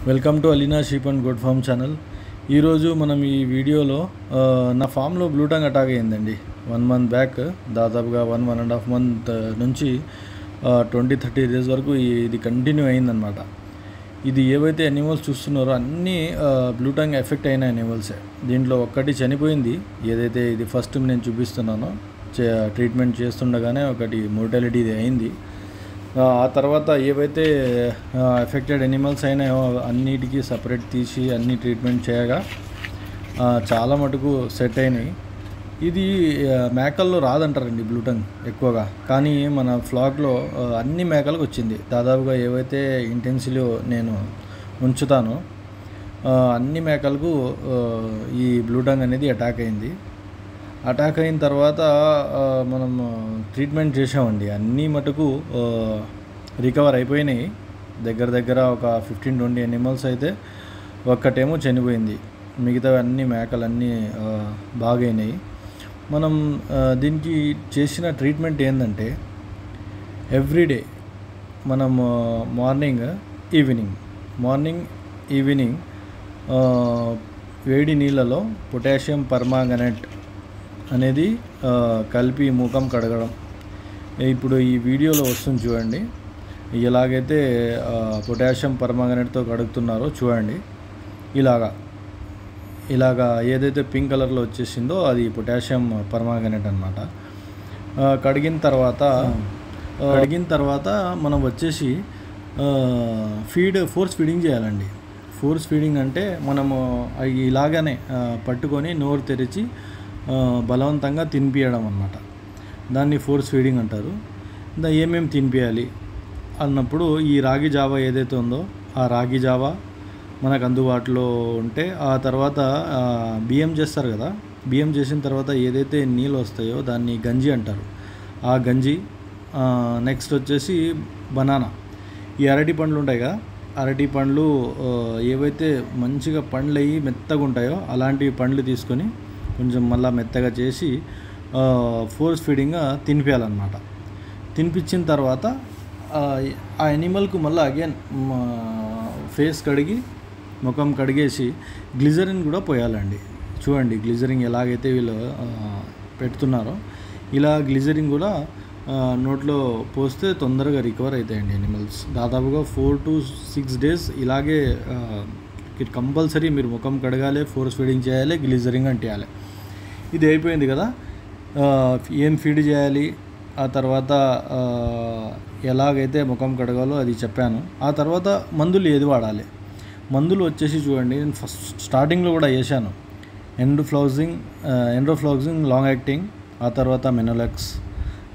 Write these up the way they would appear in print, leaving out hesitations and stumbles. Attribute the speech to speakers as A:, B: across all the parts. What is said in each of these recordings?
A: Welcome to Alina sheep and goat farm channel. ఈరోజు మనం ఈ వీడియోలో నా ఫామ్లో బ్లూ టంగ్ అటాక్ అయ్యిందండి. 1 month బ్యాక్, దాదాపుగా 1.5 month నుంచి 20-30 days వరకు ఇది కంటిన్యూ అయిందనమాట. ఇది ఏవైతే యానిమల్స్ చూస్తున్నారో అన్నీ బ్లూ టంగ్ ఎఫెక్ట్ అయిన యానిమల్సే. దీంట్లో ఒక్కటి చనిపోయింది, ఏదైతే ఇది ఫస్ట్ నేను చూపిస్తున్నానో ట్రీట్మెంట్ చేస్తుండగానే ఒకటి మోర్టాలిటీ ఇది అయింది. ఆ తర్వాత ఏవైతే ఎఫెక్టెడ్ యానిమల్స్ అయినాయో అన్నిటికీ సపరేట్ తీసి అన్ని ట్రీట్మెంట్ చేయగా చాలా మటుకు సెట్ అయినాయి. ఇది మేకల్లో రాదంటారండి బ్లూ టంగ్ ఎక్కువగా, కానీ మన ఫ్లాక్లో అన్ని మేకలకు వచ్చింది. దాదాపుగా ఏవైతే ఇంటెన్సివ్లో నేను ఉంచుతానో అన్ని మేకలకు ఈ బ్లూ టంగ్ అనేది అటాక్ అయింది. అటాక్ అయిన తర్వాత మనం ట్రీట్మెంట్ చేసామండి. అన్నీ మటుకు రికవర్ అయిపోయినాయి. దగ్గర ఒక 15-20 యానిమల్స్ అయితే ఒక్కటేమో చనిపోయింది, మిగతా అన్ని మేకలన్నీ బాగైనాయి. మనం దీనికి చేసిన ట్రీట్మెంట్ ఏంటంటే ఎవ్రీడే మనం మార్నింగ్ ఈవినింగ్ వేడి నీళ్ళలో పొటాషియం పర్మాంగనేట్ అనేది కలిపి ముఖం కడగడం. ఇప్పుడు ఈ వీడియోలో వస్తుంది చూడండి, ఎలాగైతే పొటాషియం పర్మాంగనేట్తో కడుగుతున్నారో చూడండి. ఇలాగా ఏదైతే పింక్ కలర్లో వచ్చేసిందో అది పొటాషియం పర్మాంగనేట్ అన్నమాట. కడిగిన తర్వాత మనం వచ్చేసి ఫోర్స్ ఫీడింగ్ చేయాలండి. ఫోర్స్ ఫీడింగ్ అంటే మనము ఇలాగనే పట్టుకొని నోరు తెరిచి బలవంతంగా తినిపించడం అన్నమాట. దాన్ని ఫోర్స్ ఫీడింగ్ అంటారు. ఏమేమి తినిపించాలి అన్నప్పుడు ఈ రాగి జావా ఏదైతే ఉందో ఆ రాగి జావా మనకు అందుబాటులో ఉంటే, ఆ తర్వాత బియ్యం చేస్తారు కదా, బియ్యం చేసిన తర్వాత ఏదైతే నీళ్ళు వస్తాయో దాన్ని గంజి అంటారు. ఆ గంజి, నెక్స్ట్ వచ్చేసి బనానా. ఈ అరటి పండ్లు ఉంటాయి కదా, అరటి పండ్లు ఏవైతే మంచిగా పండ్లు అయ్యి మెత్తగా ఉంటాయో అలాంటి పండ్లు తీసుకొని కొంచెం మళ్ళీ మెత్తగా చేసి ఫోర్స్ ఫీడింగ్గా తినిపించాలన్నమాట. తినిపించిన తర్వాత ఆ యానిమల్కు మళ్ళీ అగైన్ ఫేస్ కడిగి ముఖం కడిగేసి గ్లిజరిన్ కూడా పోయాలండి. చూడండి గ్లిజరిన్ ఎలాగైతే వీళ్ళు పెడుతున్నారో ఇలా గ్లిజరిన్ కూడా నోట్లో పోస్తే తొందరగా రికవర్ అవుతాయండి యానిమల్స్. దాదాపుగా 4 to 6 days ఇలాగే కంపల్సరీ మీరు ముఖం కడగాలి, ఫోర్స్ ఫీడింగ్ చేయాలి, గ్లిజరింగ్ అంటేయాలి. ఇది అయిపోయింది కదా, ఏం ఫీడ్ చేయాలి, ఆ తర్వాత ఎలాగైతే ముఖం కడగాలో అది చెప్పాను. ఆ తర్వాత మందులు ఏది వాడాలి, మందులు వచ్చేసి చూడండి, నేను ఫస్ట్ స్టార్టింగ్లో కూడా వేసాను. ఎండ్రోఫ్లాక్సిన్ లాంగ్ యాక్టింగ్, ఆ తర్వాత మెనోలెక్స్.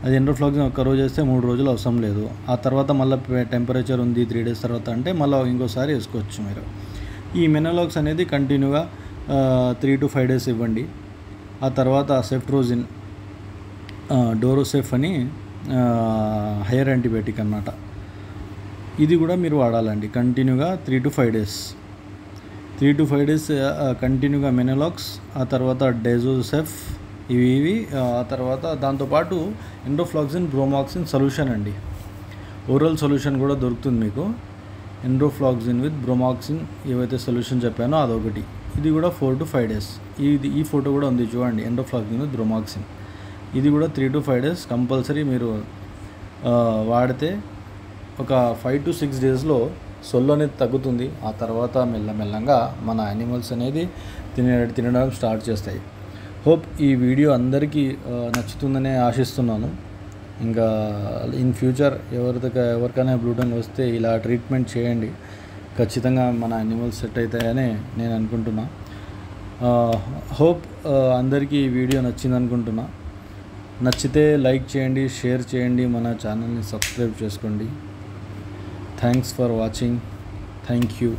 A: అది ఎండ్రోఫ్లాక్సిన్ ఒక్క రోజు వేస్తే 3 రోజులు అవసరం లేదు. ఆ తర్వాత మళ్ళీ టెంపరేచర్ ఉంది 3 days తర్వాత అంటే మళ్ళీ ఇంకోసారి వేసుకోవచ్చు మీరు. ఈ మెనోలాక్స్ అనేది కంటిన్యూగా 3 to 5 days ఇవ్వండి. ఆ తర్వాత సెఫ్ట్రోజిన్, డోరోసెఫ్ అని హైయర్ యాంటీబయాటిక్ అన్నమాట. ఇది కూడా మీరు వాడాలండి కంటిన్యూగా 3 to 5 days. 3 to 5 days కంటిన్యూగా మెనోలాక్స్, ఆ తర్వాత డెజోసెఫ్, ఇవి ఆ తర్వాత దాంతోపాటు ఎండ్రోఫ్లాక్సిన్ బ్రోమాక్సిన్ సొల్యూషన్ అండి, ఓరల్ సొల్యూషన్ కూడా దొరుకుతుంది మీకు. ఎండ్రోఫ్లాక్సిన్ విత్ బ్రోమాక్సిన్ ఏవైతే సొల్యూషన్ చెప్పానో అదొకటి. ఇది కూడా 4 to 5 days. ఈ ఫోటో కూడా ఉంది చూడండి, ఎండ్రోఫ్లాక్సిన్ విత్ బ్రోమాక్సిన్. ఇది కూడా 3 to 5 days కంపల్సరీ మీరు వాడితే ఒక 5 to 6 daysలో సొల్లు అనేది తగ్గుతుంది. ఆ తర్వాత మెల్లమెల్లంగా మన యానిమల్స్ అనేది తినడం స్టార్ట్ చేస్తాయి. హోప్ ఈ వీడియో అందరికీ నచ్చుతుందనే ఆశిస్తున్నాను. ఇంకా ఇన్ ఫ్యూచర్ ఎవరికైనా బ్లూ టంగ్ వస్తే ఇలా ట్రీట్మెంట్ చేయండి, ఖచ్చితంగా మన యానిమల్స్ సెట్ అవుతాయని నేను అనుకుంటున్నా. హోప్ అందరికీ ఈ వీడియో నచ్చింది అనుకుంటున్నా. నచ్చితే లైక్ చేయండి, షేర్ చేయండి, మన ఛానల్ని సబ్స్క్రైబ్ చేసుకోండి. Thanks for watching. Thank you.